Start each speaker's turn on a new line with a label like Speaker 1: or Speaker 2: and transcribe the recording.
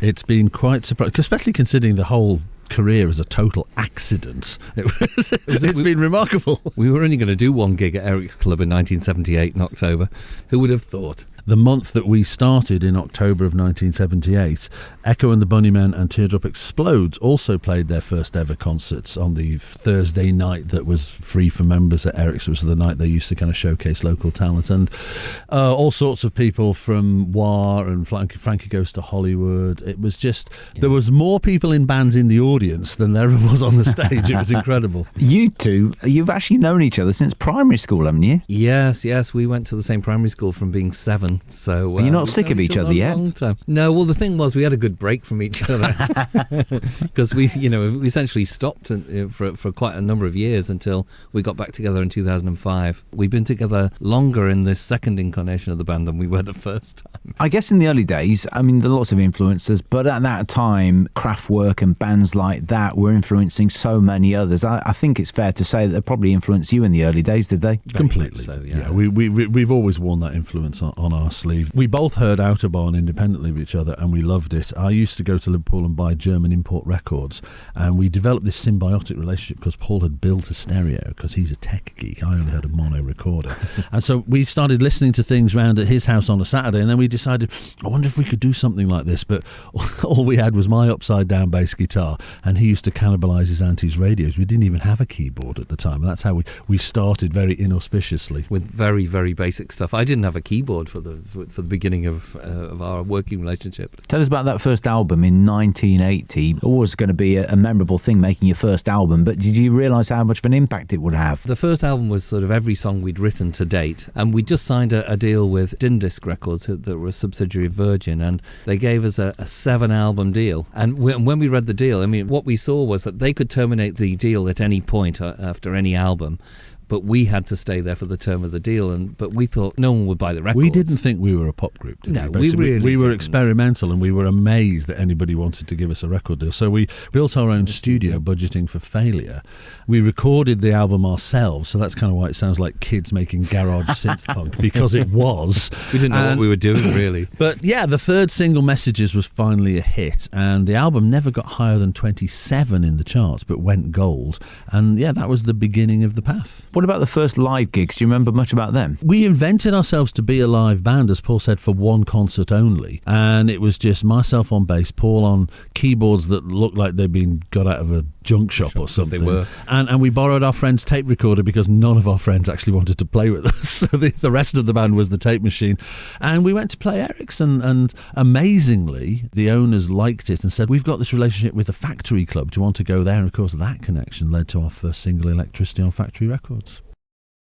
Speaker 1: It's been quite surprising, especially considering the whole career as a total accident. It's been remarkable.
Speaker 2: We were only going to do one gig at Eric's Club in 1978 in October. Who would have thought?
Speaker 1: The month that we started in October of 1978, Echo and the Bunnymen and Teardrop Explodes also played their first ever concerts on the Thursday night that was free for members at Eric's. It was the night they used to kind of showcase local talent, and all sorts of people from War and Frankie Goes to Hollywood. It was just, there was more people in bands in the audience than there was on the stage. It was incredible.
Speaker 3: You two, you've actually known each other since primary school, haven't you?
Speaker 2: Yes. We went to the same primary school from being 7. So
Speaker 3: you're not sick of each other yet?
Speaker 2: No, well, the thing was we had a good break from each other because we essentially stopped for quite a number of years until we got back together in 2005. We've been together longer in this second incarnation of the band than we were the first time.
Speaker 3: I guess in the early days, I mean, there are lots of influences, but at that time, Kraftwerk and bands like that were influencing so many others. I think it's fair to say that they probably influenced you in the early days, did they?
Speaker 1: Completely. So, yeah. We've always worn that influence on our sleeve. We both heard Autobahn independently of each other and we loved it. I used to go to Liverpool and buy German import records, and we developed this symbiotic relationship because Paul had built a stereo because he's a tech geek. I only had a mono recorder. And so we started listening to things round at his house on a Saturday, and then we decided, I wonder if we could do something like this. But all we had was my upside down bass guitar, and he used to cannibalise his auntie's radios. We didn't even have a keyboard at the time. And that's how we started, very inauspiciously.
Speaker 2: With very, very basic stuff. I didn't have a keyboard for the beginning of our working relationship.
Speaker 3: Tell us about that first album in 1980. Always going to be a memorable thing, making your first album, but did you realise how much of an impact it would have?
Speaker 2: The first album was sort of every song we'd written to date, and we just signed a deal with Disc Records that were a subsidiary of Virgin, and they gave us a 7-album deal. And when we read the deal, I mean, what we saw was that they could terminate the deal at any point after any album, but we had to stay there for the term of the deal. But we thought no one would buy the records.
Speaker 1: We didn't think we were a pop group, did
Speaker 2: no,
Speaker 1: we?
Speaker 2: We
Speaker 1: were experimental, and we were amazed that anybody wanted to give us a record deal. So we built our own studio, budgeting for failure. We recorded the album ourselves, so that's kind of why it sounds like kids making garage synth punk, because it was.
Speaker 2: We didn't know what we were doing, really.
Speaker 1: But yeah, the third single, Messages, was finally a hit, and the album never got higher than 27 in the charts, but went gold. And yeah, that was the beginning of the path.
Speaker 3: What about the first live gigs? Do you remember much about them?
Speaker 1: We invented ourselves to be a live band, as Paul said, for one concert only. And it was just myself on bass, Paul on keyboards that looked like they'd been got out of a junk shop or something.
Speaker 2: They were.
Speaker 1: And we borrowed our friend's tape recorder because none of our friends actually wanted to play with us. So the rest of the band was the tape machine. And we went to play Eric's, and amazingly, the owners liked it and said, we've got this relationship with the Factory Club. Do you want to go there? And of course, that connection led to our first single, Electricity, on Factory Records.